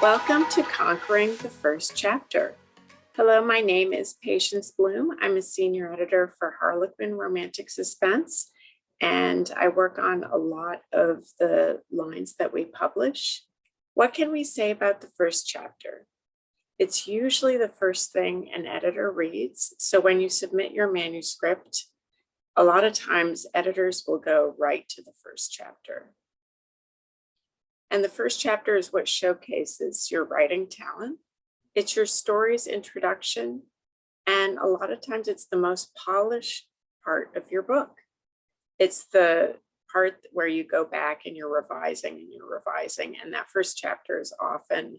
Welcome to Conquering the First Chapter. Hello, my name is Patience Bloom. I'm a senior editor for Harlequin Romantic Suspense, and I work on a lot of the lines that we publish. What can we say about the first chapter? It's usually the first thing an editor reads. So when you submit your manuscript, a lot of times editors will go right to the first chapter. And the first chapter is what showcases your writing talent. It's your story's introduction, and a lot of times it's the most polished part of your book. It's the part where you go back and you're revising, and that first chapter is often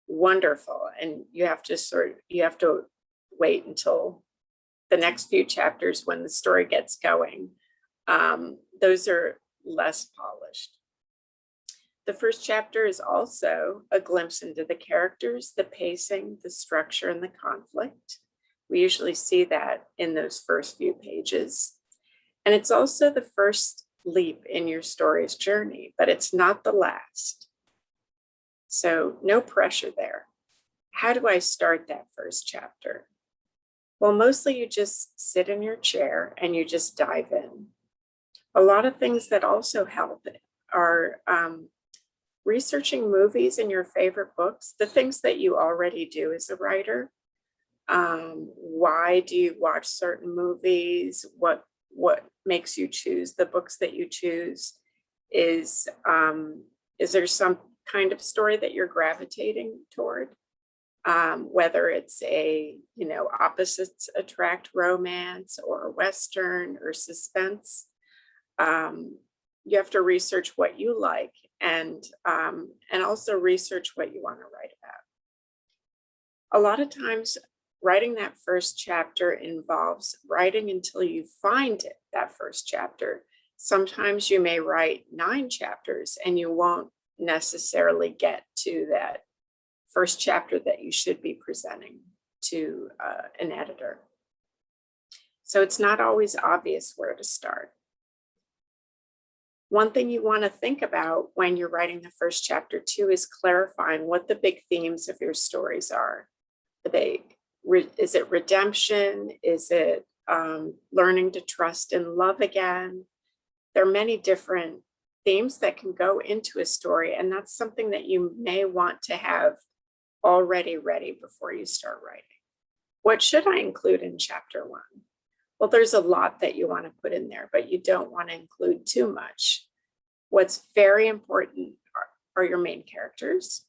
wonderful, and you have to wait until the next few chapters when the story gets going. Those are less polished. The first chapter is also a glimpse into the characters, the pacing, the structure, and the conflict. We usually see that in those first few pages. And it's also the first leap in your story's journey, but it's not the last. So no pressure there. How do I start that first chapter? Well, mostly you just sit in your chair and you just dive in. A lot of things that also help are researching movies and your favorite books, the things that you already do as a writer. Why do you watch certain movies? What makes you choose the books that you choose? Is there some kind of story that you're gravitating toward? Whether it's a, opposites attract romance or Western or suspense. You have to research what you like and also research what you want to write about. A lot of times writing that first chapter involves writing until you find it, that first chapter. Sometimes you may write 9 chapters and you won't necessarily get to that first chapter that you should be presenting to an editor. So it's not always obvious where to start. One thing you want to think about when you're writing the first chapter too is clarifying what the big themes of your stories are. Is it redemption? Is it learning to trust and love again? There are many different themes that can go into a story, and that's something that you may want to have already ready before you start writing. What should I include in chapter 1? Well, there's a lot that you want to put in there, but you don't want to include too much. What's very important are your main characters,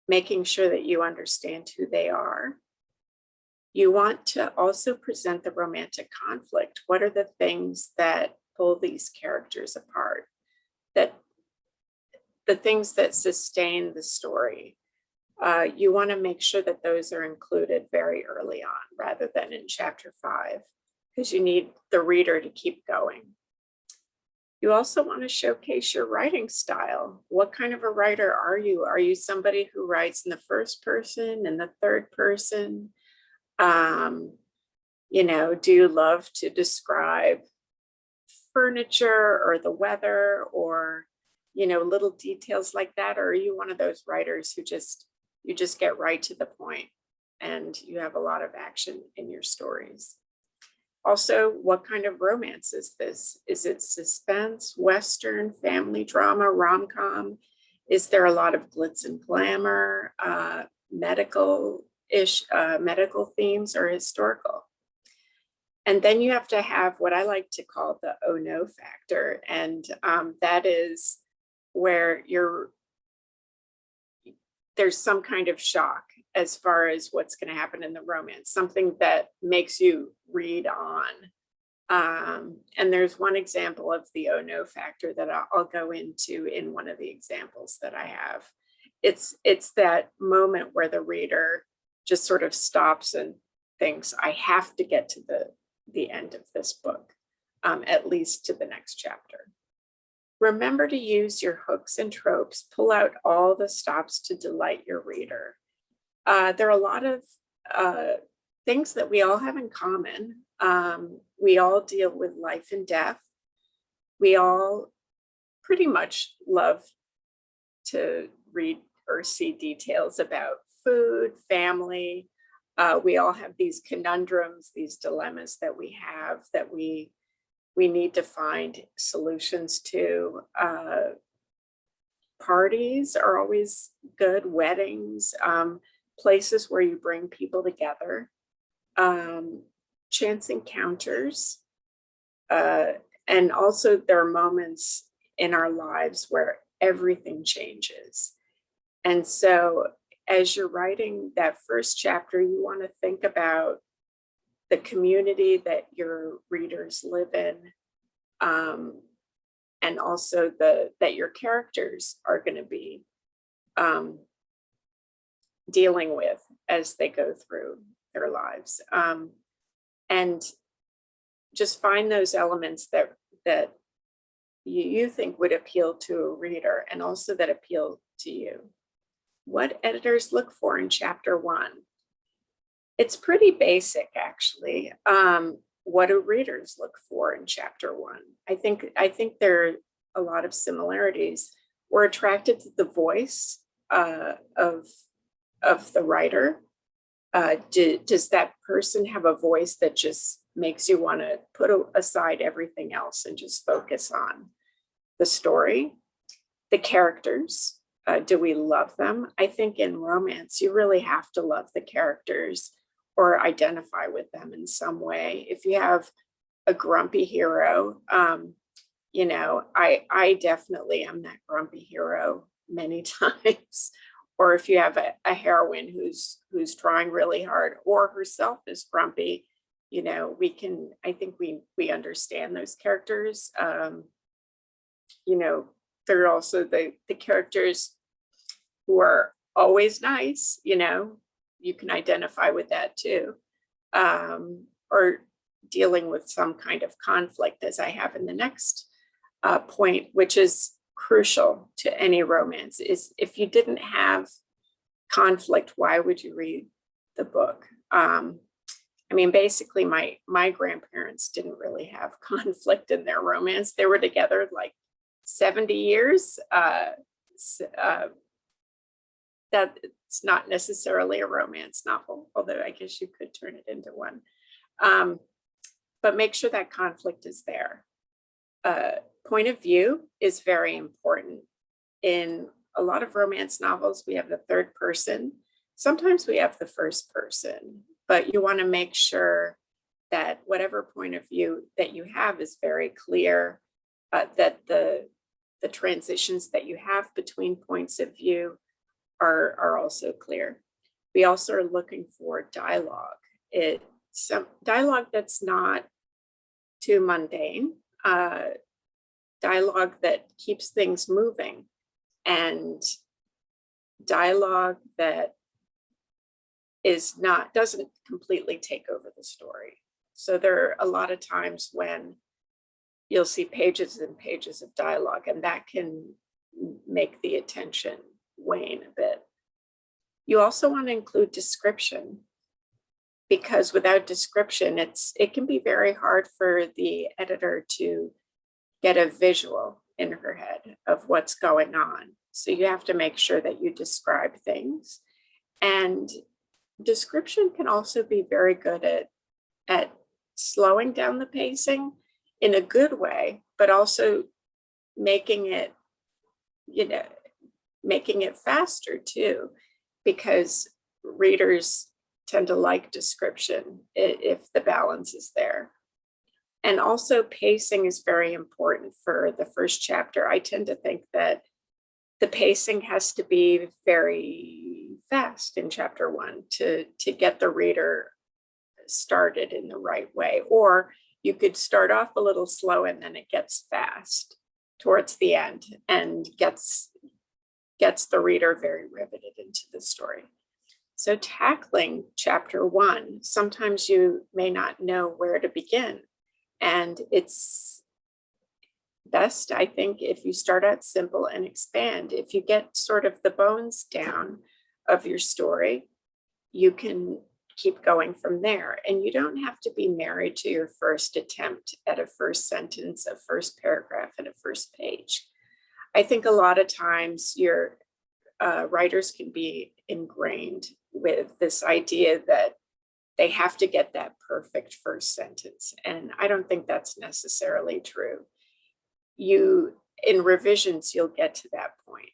making sure that you understand who they are. You want to also present the romantic conflict. What are the things that pull these characters apart? That the things that sustain the story. You want to make sure that those are included very early on rather than in chapter 5, because you need the reader to keep going. You also want to showcase your writing style. What kind of a writer are you? Are you somebody who writes in the first person and the third person? Do you love to describe furniture or the weather or, little details like that? Or are you one of those writers who you just get right to the point and you have a lot of action in your stories? Also, what kind of romance is this? Is it suspense, Western, family drama, rom-com? Is there a lot of glitz and glamour, medical themes, or historical? And then you have to have what I like to call the oh no factor. And that is where there's some kind of shock as far as what's going to happen in the romance, something that makes you read on. And there's one example of the oh no factor that I'll go into in one of the examples that I have. It's that moment where the reader just sort of stops and thinks, I have to get to the end of this book, at least to the next chapter. Remember to use your hooks and tropes. Pull out all the stops to delight your reader. There are a lot of things that we all have in common. We all deal with life and death. We all pretty much love to read or see details about food, family. We all have these conundrums, these dilemmas that we have that we need to find solutions to. Parties are always good, weddings, places where you bring people together, chance encounters, and also there are moments in our lives where everything changes. And so as you're writing that first chapter, you want to think about the community that your readers live in, and also that your characters are going to be dealing with as they go through their lives. And just find those elements that you think would appeal to a reader and also that appeal to you. What editors look for in chapter 1? It's pretty basic, actually. What do readers look for in chapter 1? I think there are a lot of similarities. We're attracted to the voice of the writer. Does that person have a voice that just makes you want to put aside everything else and just focus on the story? The characters, do we love them? I think in romance, you really have to love the characters or identify with them in some way. If you have a grumpy hero, I definitely am that grumpy hero many times. Or if you have a heroine who's trying really hard or herself is grumpy, I think we understand those characters. There are also the characters who are always nice, you can identify with that too. Or dealing with some kind of conflict, as I have in the next point, which is crucial to any romance, is if you didn't have conflict, why would you read the book? Basically my grandparents didn't really have conflict in their romance. They were together like 70 years. That's not necessarily a romance novel, although I guess you could turn it into one. But make sure that conflict is there. Point of view is very important. In a lot of romance novels, we have the third person. Sometimes we have the first person, but you want to make sure that whatever point of view that you have is very clear, that the transitions that you have between points of view are also clear. We also are looking for dialogue. Some dialogue that's not too mundane, dialogue that keeps things moving, and dialogue that doesn't completely take over the story. So there are a lot of times when you'll see pages and pages of dialogue, and that can make the attention wane a bit. You also want to include description, because without description, it can be very hard for the editor to get a visual in her head of what's going on. So you have to make sure that you describe things. And description can also be very good at slowing down the pacing in a good way, but also making it faster too, because readers tend to like description if the balance is there. And also pacing is very important for the first chapter. I tend to think that the pacing has to be very fast in chapter 1 to get the reader started in the right way. Or you could start off a little slow and then it gets fast towards the end and gets the reader very riveted into the story. So tackling chapter 1, sometimes you may not know where to begin. And it's best, I think, if you start out simple and expand. If you get sort of the bones down of your story, you can keep going from there. And you don't have to be married to your first attempt at a first sentence, a first paragraph, and a first page. I think a lot of times writers can be ingrained with this idea that they have to get that perfect first sentence. And I don't think that's necessarily true. In revisions, you'll get to that point.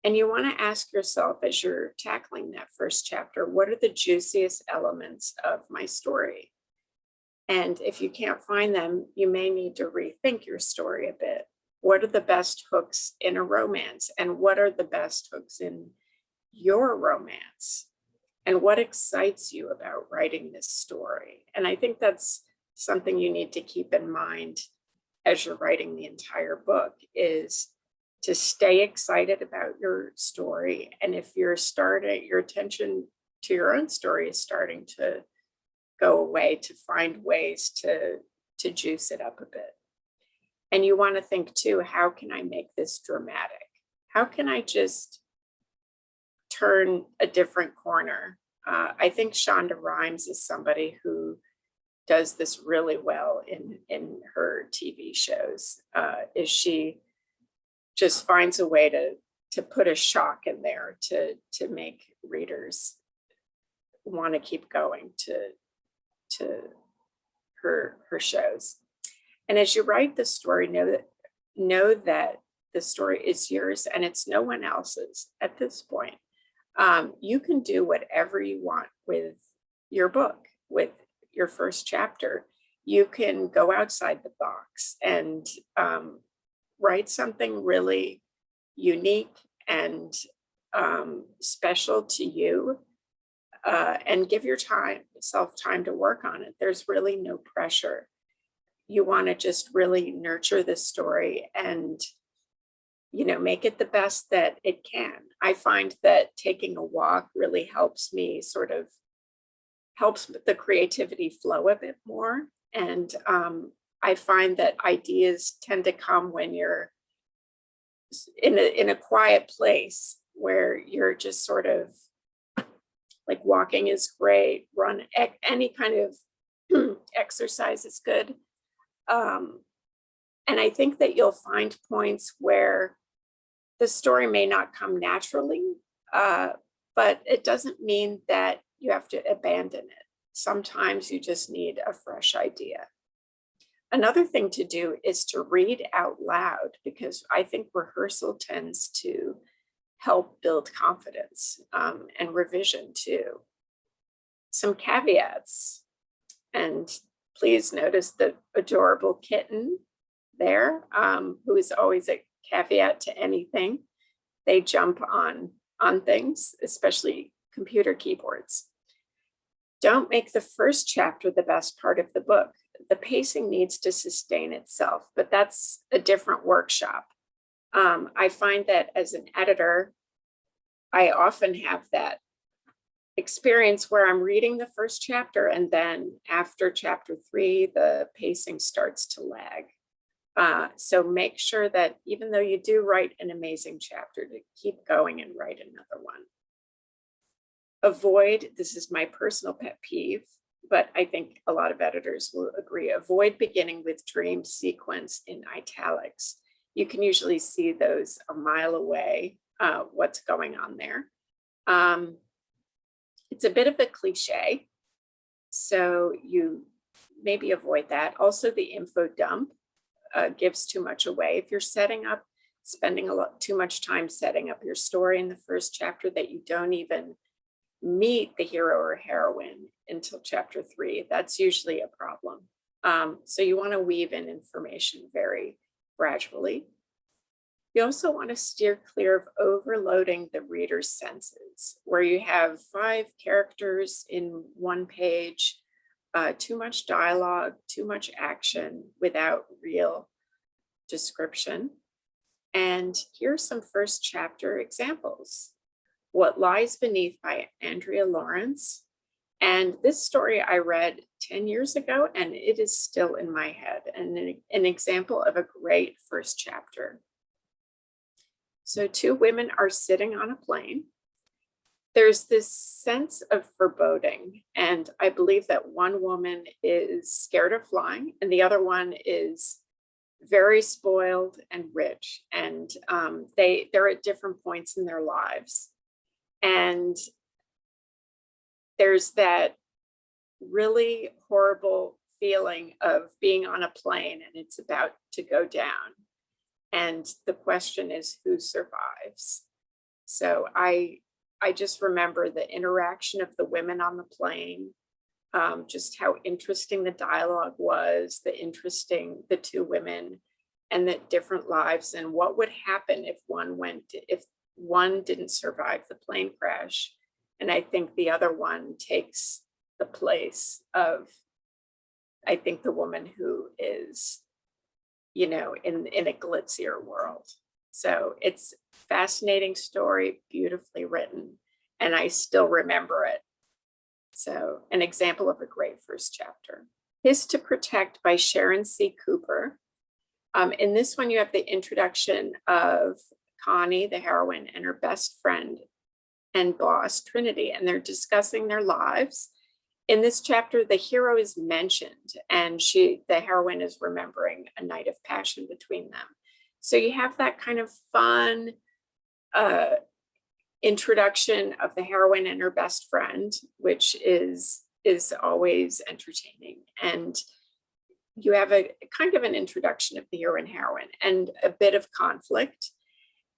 And you want to ask yourself as you're tackling that first chapter, what are the juiciest elements of my story? And if you can't find them, you may need to rethink your story a bit. What are the best hooks in a romance? And what are the best hooks in your romance? And what excites you about writing this story? And I think that's something you need to keep in mind as you're writing the entire book, is to stay excited about your story. And if your attention to your own story is starting to go away, to find ways to juice it up a bit. And you want to think too, how can I make this dramatic? How can I just turn a different corner? I think Shonda Rhimes is somebody who does this really well in her TV shows. Is she just finds a way to put a shock in there to make readers want to keep going to her shows. And as you write the story, know that the story is yours and it's no one else's at this point. You can do whatever you want with your book, with your first chapter. You can go outside the box and write something really unique and special to you, and give yourself time to work on it. There's really no pressure. You want to just really nurture this story and make it the best that it can. I find that taking a walk really helps me helps the creativity flow a bit more. And I find that ideas tend to come when you're in a quiet place where you're just sort of like, walking is great, any kind of exercise is good. And I think that you'll find points where the story may not come naturally, but it doesn't mean that you have to abandon it. Sometimes you just need a fresh idea. Another thing to do is to read out loud, because I think rehearsal tends to help build confidence, and revision too. Some caveats, and please notice the adorable kitten there, who is always a caveat to anything. They jump on things, especially computer keyboards. Don't make the first chapter the best part of the book. The pacing needs to sustain itself, but that's a different workshop. I find that as an editor, I often have that experience where I'm reading the first chapter, and then after chapter 3, the pacing starts to lag. So make sure that even though you do write an amazing chapter, to keep going and write another one. This is my personal pet peeve, but I think a lot of editors will agree, avoid beginning with dream sequence in italics. You can usually see those a mile away, what's going on there. It's a bit of a cliche, so you maybe avoid that. Also, the info dump gives too much away. If you're spending too much time setting up your story in the first chapter, that you don't even meet the hero or heroine until chapter 3, that's usually a problem. So you want to weave in information very gradually. You also want to steer clear of overloading the reader's senses, where you have 5 characters in one page, too much dialogue, too much action without real description. And here's some first chapter examples. What Lies Beneath by Andrea Lawrence. And this story I read 10 years ago, and it is still in my head, and an example of a great first chapter. So 2 women are sitting on a plane. There's this sense of foreboding, and I believe that one woman is scared of flying and the other one is very spoiled and rich, and they're at different points in their lives. And there's that really horrible feeling of being on a plane and it's about to go down. And the question is, who survives? So I just remember the interaction of the women on the plane, just how interesting the dialogue was, the two women and the different lives, and what would happen if one didn't survive the plane crash. And I think the other one takes the place of, I think, the woman who is, in a glitzier world. So it's a fascinating story, beautifully written, and I still remember it. So an example of a great first chapter. His to Protect by Sharon C. Cooper. In this one, you have the introduction of Connie, the heroine, and her best friend and boss, Trinity, and they're discussing their lives. In this chapter, the hero is mentioned, and the heroine is remembering a night of passion between them. So you have that kind of fun introduction of the heroine and her best friend, which is always entertaining. And you have a kind of an introduction of the hero and heroine and a bit of conflict.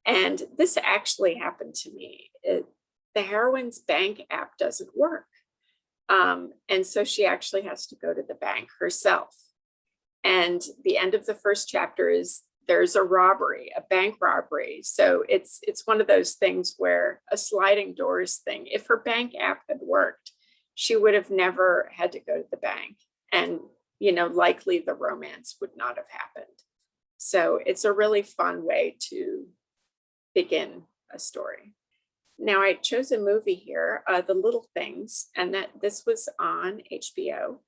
And this actually happened to me. The heroine's bank app doesn't work. And so she actually has to go to the bank herself. And the end of the first chapter is there's a robbery, a bank robbery. So it's one of those things where a sliding doors thing, if her bank app had worked, she would have never had to go to the bank. And, likely the romance would not have happened. So it's a really fun way to begin a story. Now I chose a movie here, The Little Things, and this was on HBO,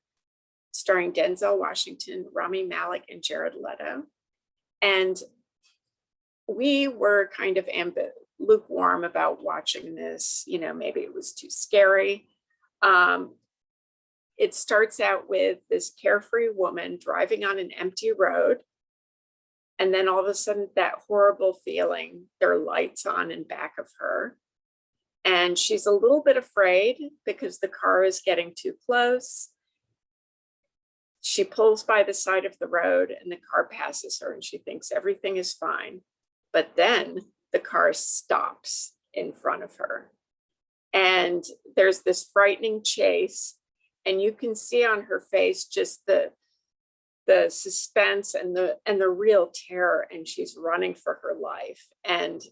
starring Denzel Washington, Rami Malek, and Jared Leto. And we were kind of lukewarm about watching this. Maybe it was too scary. It starts out with this carefree woman driving on an empty road. And then all of a sudden, that horrible feeling, there are lights on in back of her. And she's a little bit afraid because the car is getting too close. She pulls by the side of the road and the car passes her and she thinks everything is fine. But then the car stops in front of her. And there's this frightening chase. And you can see on her face just the suspense and the real terror. And she's running for her life. And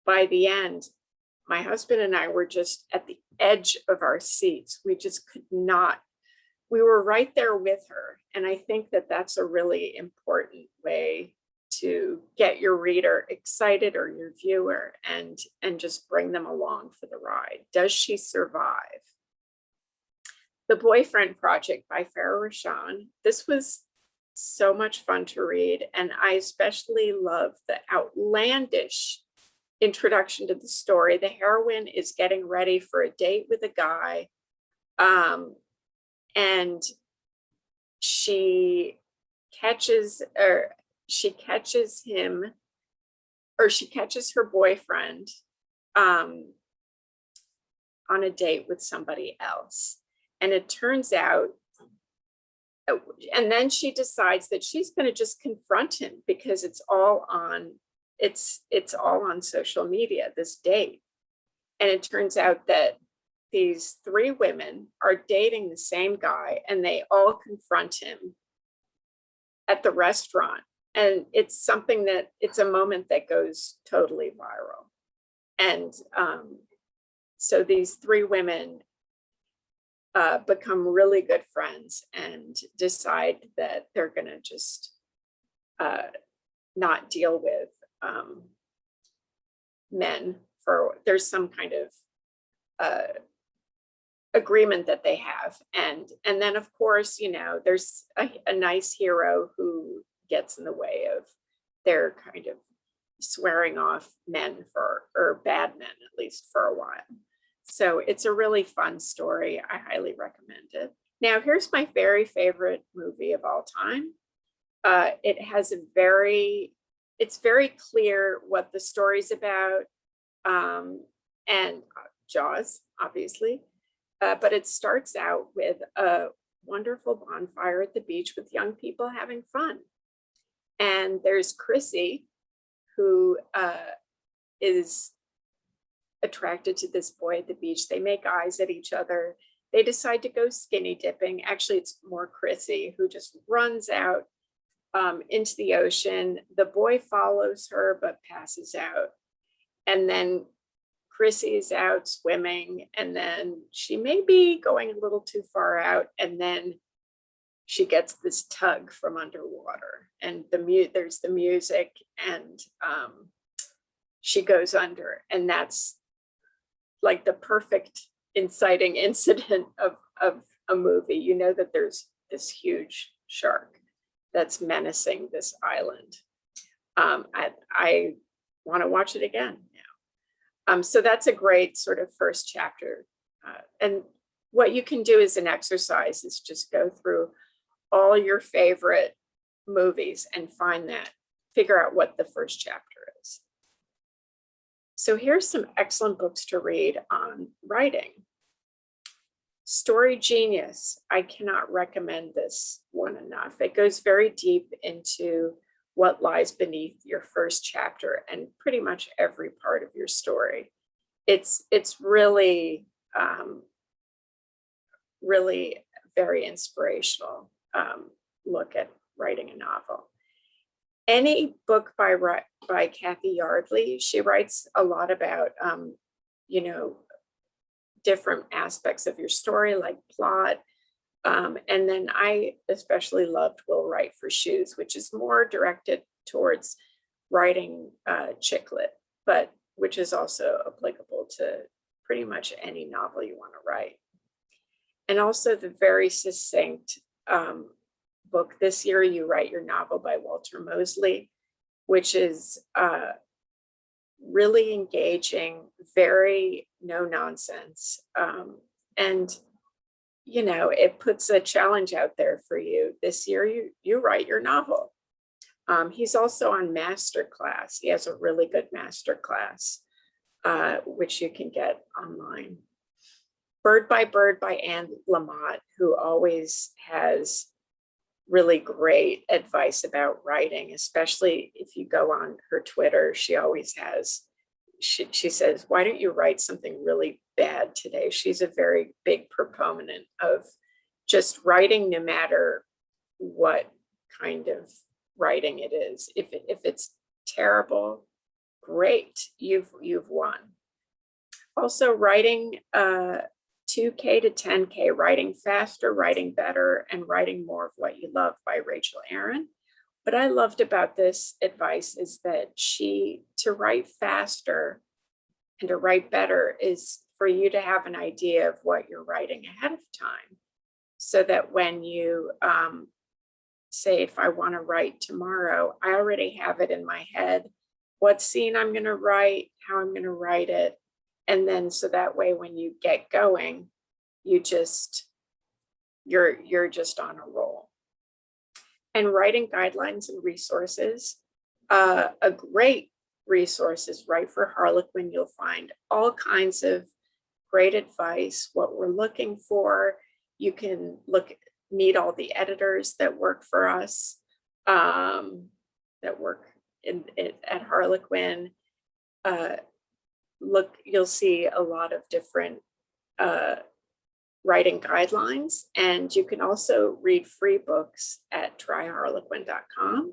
by the end, my husband and I were just at the edge of our seats. We just could not. We were right there with her. And I think that that's a really important way to get your reader excited or your viewer and just bring them along for the ride. Does she survive? The Boyfriend Project by Farah Rashan. This was so much fun to read. And I especially love the outlandish introduction to the story. The heroine is getting ready for a date with a guy. And she catches her boyfriend on a date with somebody else. And it turns out, and then she decides that she's going to just confront him because it's all on social media, this date. And it turns out that these three women are dating the same guy and they all confront him at the restaurant. And it's a moment that goes totally viral. And so these three women become really good friends and decide that they're going to just not deal with men there's some kind of agreement that they have. And then of course, there's a nice hero who gets in the way of their kind of swearing off men or bad men, at least for a while. So it's a really fun story. I highly recommend it. Now, here's my very favorite movie of all time. It has it's very clear what the story's about, and Jaws, obviously. But it starts out with a wonderful bonfire at the beach with young people having fun. And there's Chrissy, who is attracted to this boy at the beach. They make eyes at each other. They decide to go skinny dipping. Actually, it's more Chrissy who just runs out into the ocean. The boy follows her but passes out. And then Chrissy's out swimming, and then she may be going a little too far out, and then she gets this tug from underwater, and there's the music, and she goes under, and that's like the perfect inciting incident of a movie. You know that there's this huge shark that's menacing this island. I want to watch it again now. So that's a great sort of first chapter. And what you can do as an exercise is just go through all your favorite movies and figure out what the first chapter is. So here's some excellent books to read on writing. Story Genius. I cannot recommend this one enough. It goes very deep into what lies beneath your first chapter and pretty much every part of your story. It's really, really very inspirational look at writing a novel. Any book by Kathy Yardley, she writes a lot about, different aspects of your story, like plot. And then I especially loved Will Write for Shoes, which is more directed towards writing chick lit, but which is also applicable to pretty much any novel you want to write. And also the very succinct book, This Year You Write Your Novel by Walter Mosley, which is really engaging, very no nonsense. And, it puts a challenge out there for you. This year you write your novel. He's also on Masterclass. He has a really good Masterclass, which you can get online. Bird by Bird by Anne Lamott, who always has really great advice about writing, especially if you go on her Twitter. She always has, she says, why don't you write something really bad today? She's a very big proponent of just writing, no matter what kind of writing it is. If it's terrible, great, you've won. Also writing 2K to 10K, Writing Faster, Writing Better, and Writing More of What You Love by Rachel Aaron. What I loved about this advice is that to write faster and to write better is for you to have an idea of what you're writing ahead of time. So that when you say, if I want to write tomorrow, I already have it in my head, what scene I'm going to write, how I'm going to write it. And then so that way, when you get going, you're just on a roll. And writing guidelines and resources. A great resource is Write for Harlequin. You'll find all kinds of great advice, what we're looking for. You can meet all the editors that work for us, that work at Harlequin. You'll see a lot of different writing guidelines, and you can also read free books at tryharlequin.com,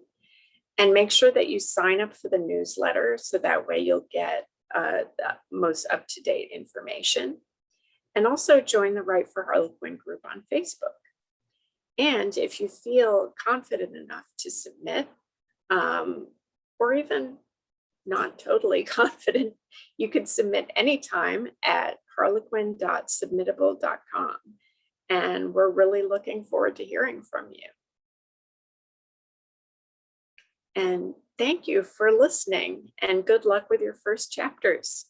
and make sure that you sign up for the newsletter so that way you'll get the most up-to-date information. And also join the Write for Harlequin group on Facebook. And if you feel confident enough to submit, or even not totally confident, you can submit anytime at harlequin.submittable.com. And we're really looking forward to hearing from you. And thank you for listening, and good luck with your first chapters.